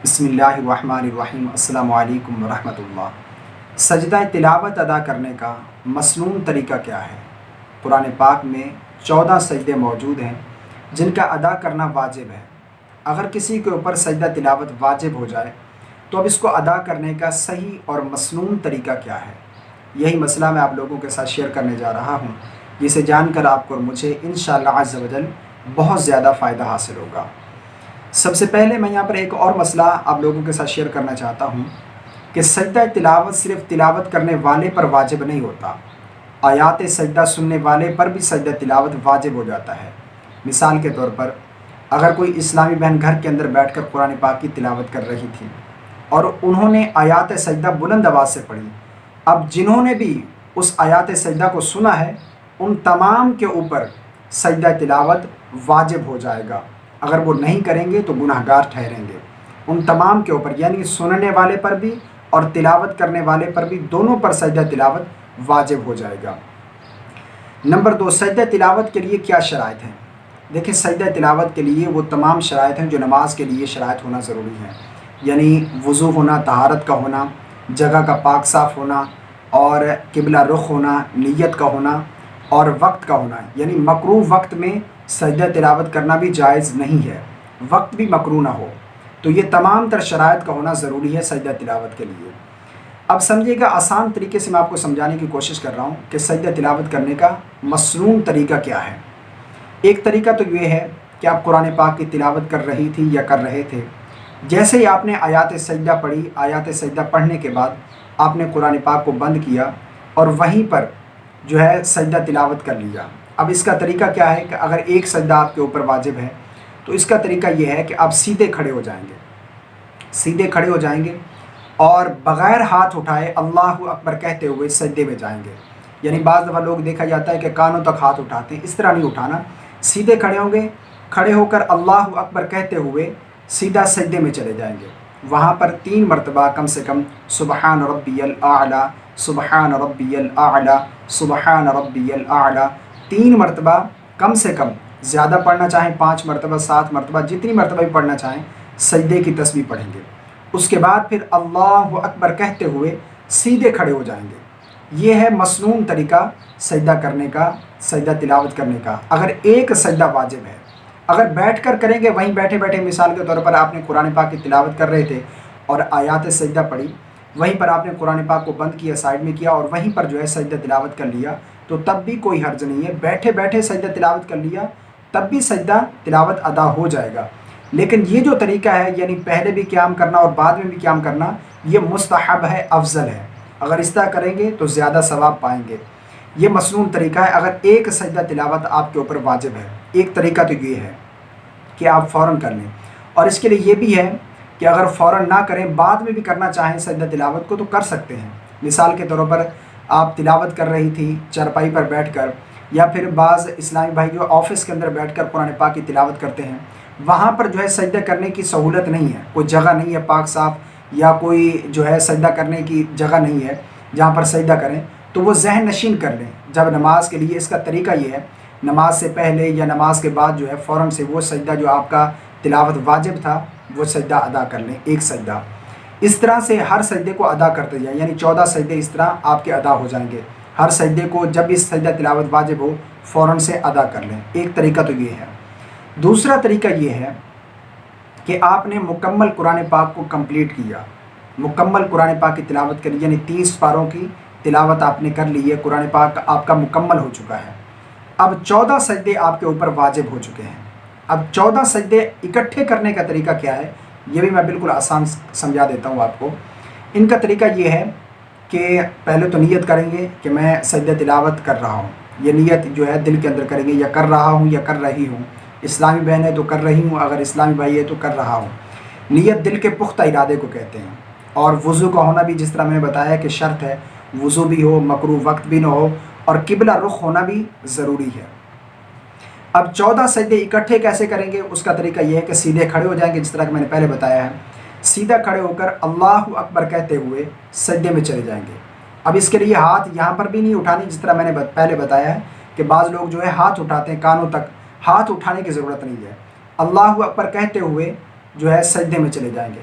بسم اللہ الرحمن الرحیم۔ السلام علیکم ورحمۃ اللہ۔ سجدہ تلاوت ادا کرنے کا مسنون طریقہ کیا ہے؟ قرآن پاک میں 14 سجدے موجود ہیں جن کا ادا کرنا واجب ہے۔ اگر کسی کے اوپر سجدہ تلاوت واجب ہو جائے تو اب اس کو ادا کرنے کا صحیح اور مسنون طریقہ کیا ہے؟ یہی مسئلہ میں آپ لوگوں کے ساتھ شیئر کرنے جا رہا ہوں، جسے جان کر آپ کو اور مجھے انشاءاللہ عز و جل بہت زیادہ فائدہ حاصل ہوگا۔ سب سے پہلے میں یہاں پر ایک اور مسئلہ آپ لوگوں کے ساتھ شیئر کرنا چاہتا ہوں کہ سجدہ تلاوت صرف تلاوت کرنے والے پر واجب نہیں ہوتا، آیات سجدہ سننے والے پر بھی سجدہ تلاوت واجب ہو جاتا ہے۔ مثال کے طور پر اگر کوئی اسلامی بہن گھر کے اندر بیٹھ کر قرآن پاک کی تلاوت کر رہی تھی اور انہوں نے آیات سجدہ بلند آواز سے پڑھی، اب جنہوں نے بھی اس آیات سجدہ کو سنا ہے ان تمام کے اوپر سجدہ تلاوت واجب ہو جائے گا۔ اگر وہ نہیں کریں گے تو گناہ گار ٹھہریں گے۔ ان تمام کے اوپر، یعنی سننے والے پر بھی اور تلاوت کرنے والے پر بھی، دونوں پر سجدہ تلاوت واجب ہو جائے گا۔ نمبر 2، سجدہ تلاوت کے لیے کیا شرائط ہیں؟ دیکھیں، سجدہ تلاوت کے لیے وہ تمام شرائط ہیں جو نماز کے لیے شرائط ہونا ضروری ہے، یعنی وضو ہونا، طہارت کا ہونا، جگہ کا پاک صاف ہونا، اور قبلہ رخ ہونا، نیت کا ہونا، اور وقت کا ہونا، یعنی مکروہ وقت میں سجدہ تلاوت کرنا بھی جائز نہیں ہے، وقت بھی مکروہ نہ ہو۔ تو یہ تمام تر شرائط کا ہونا ضروری ہے سجدہ تلاوت کے لیے۔ اب سمجھیے گا، آسان طریقے سے میں آپ کو سمجھانے کی کوشش کر رہا ہوں کہ سجدہ تلاوت کرنے کا مسنون طریقہ کیا ہے۔ ایک طریقہ تو یہ ہے کہ آپ قرآن پاک کی تلاوت کر رہی تھی یا کر رہے تھے، جیسے ہی آپ نے آیات سجدہ پڑھی، آیات سجدہ پڑھنے کے بعد آپ نے قرآن پاک کو بند کیا اور وہیں پر جو ہے سجدہ تلاوت کر لیا۔ اب اس کا طریقہ کیا ہے کہ اگر ایک سجدہ آپ کے اوپر واجب ہے تو اس کا طریقہ یہ ہے کہ آپ سیدھے کھڑے ہو جائیں گے، سیدھے کھڑے ہو جائیں گے اور بغیر ہاتھ اٹھائے اللہ اکبر کہتے ہوئے سجدے میں جائیں گے۔ یعنی بعض دفعہ لوگ دیکھا جاتا ہے کہ کانوں تک ہاتھ اٹھاتے ہیں، اس طرح نہیں اٹھانا، سیدھے کھڑے ہوں گے، کھڑے ہو کر اللہ اکبر کہتے ہوئے سیدھا سجدے میں چلے جائیں گے۔ وہاں پر 3 مرتبہ کم سے کم سبحان ربی الاعلیٰ، سبحان ربی الاعلیٰ، سبحان ربی الاعلیٰ 3 مرتبہ کم سے کم، زیادہ پڑھنا چاہیں 5 مرتبہ، 7 مرتبہ، جتنی مرتبہ بھی پڑھنا چاہیں سجدے کی تسبیح پڑھیں گے۔ اس کے بعد پھر اللہ اکبر کہتے ہوئے سیدھے کھڑے ہو جائیں گے۔ یہ ہے مسنون طریقہ سجدہ کرنے کا، سجدہ تلاوت کرنے کا، اگر ایک سجدہ واجب ہے۔ اگر بیٹھ کر کریں گے، وہیں بیٹھے بیٹھے مثال کے طور پر آپ نے قرآن پاک کی تلاوت کر رہے تھے اور آیات سجدہ پڑھی، وہیں پر آپ نے قرآن پاک کو بند کیا، سائڈ میں کیا اور وہیں پر جو ہے سجدہ تلاوت کر لیا، تو تب بھی کوئی حرج نہیں ہے۔ بیٹھے بیٹھے سجدہ تلاوت کر لیا تب بھی سجدہ تلاوت ادا ہو جائے گا۔ لیکن یہ جو طریقہ ہے، یعنی پہلے بھی قیام کرنا اور بعد میں بھی قیام کرنا، یہ مستحب ہے، افضل ہے۔ اگر اس طرح کریں گے تو زیادہ ثواب پائیں گے۔ یہ مسنون طریقہ ہے اگر ایک سجدہ تلاوت آپ کے اوپر واجب ہے۔ ایک طریقہ تو یہ ہے کہ آپ فوراً کر لیں، اور اس کے لیے یہ بھی ہے کہ اگر فوراً نہ کریں، بعد میں بھی کرنا چاہیں سجدہ تلاوت کو تو کر سکتے ہیں۔ مثال کے طور پر آپ تلاوت کر رہی تھی چارپائی پر بیٹھ کر، یا پھر بعض اسلامی بھائی جو آفس کے اندر بیٹھ کر قرآن پاک کی تلاوت کرتے ہیں، وہاں پر جو ہے سجدہ کرنے کی سہولت نہیں ہے، کوئی جگہ نہیں ہے پاک صاف، یا کوئی جو ہے سجدہ کرنے کی جگہ نہیں ہے جہاں پر سجدہ کریں، تو وہ ذہن نشین کر لیں جب نماز کے لیے۔ اس کا طریقہ یہ ہے، نماز سے پہلے یا نماز کے بعد جو ہے فوراً سے وہ سجدہ جو آپ کا تلاوت واجب تھا وہ سجدہ ادا کر لیں، ایک سجدہ۔ اس طرح سے ہر سجدے کو ادا کرتے جائیں، یعنی 14 سجدے اس طرح آپ کے ادا ہو جائیں گے۔ ہر سجدے کو جب اس سجدہ تلاوت واجب ہو فوراً سے ادا کر لیں۔ ایک طریقہ تو یہ ہے۔ دوسرا طریقہ یہ ہے کہ آپ نے مکمل قرآن پاک کو کمپلیٹ کیا، مکمل قرآن پاک کی تلاوت کری، یعنی 30 پاروں کی تلاوت آپ نے کر لی ہے، قرآن پاک آپ کا مکمل ہو چکا ہے۔ اب 14 سجدے آپ کے اوپر واجب ہو چکے ہیں۔ اب 14 سجدے اکٹھے کرنے کا طریقہ کیا ہے، یہ بھی میں بالکل آسان سمجھا دیتا ہوں آپ کو۔ ان کا طریقہ یہ ہے کہ پہلے تو نیت کریں گے کہ میں سجدہ تلاوت کر رہا ہوں، یہ نیت جو ہے دل کے اندر کریں گے، یا کر رہا ہوں یا کر رہی ہوں۔ اسلامی بہن ہے تو کر رہی ہوں، اگر اسلامی بھائی ہے تو کر رہا ہوں۔ نیت دل کے پختہ ارادے کو کہتے ہیں۔ اور وضو کا ہونا بھی، جس طرح میں نے بتایا کہ شرط ہے، وضو بھی ہو، مکروہ وقت بھی نہ ہو، اور قبلہ رخ ہونا بھی ضروری ہے۔ اب 14 سجدے اکٹھے کیسے کریں گے، اس کا طریقہ یہ ہے کہ سیدھے کھڑے ہو جائیں گے، جس طرح کہ میں نے پہلے بتایا ہے، سیدھا کھڑے ہو کر اللہ اکبر کہتے ہوئے سجدے میں چلے جائیں گے۔ اب اس کے لیے ہاتھ یہاں پر بھی نہیں اٹھانی، جس طرح میں نے پہلے بتایا ہے کہ بعض لوگ جو ہے ہاتھ اٹھاتے ہیں کانوں تک، ہاتھ اٹھانے کی ضرورت نہیں ہے۔ اللہ اکبر کہتے ہوئے جو ہے سجدے میں چلے جائیں گے۔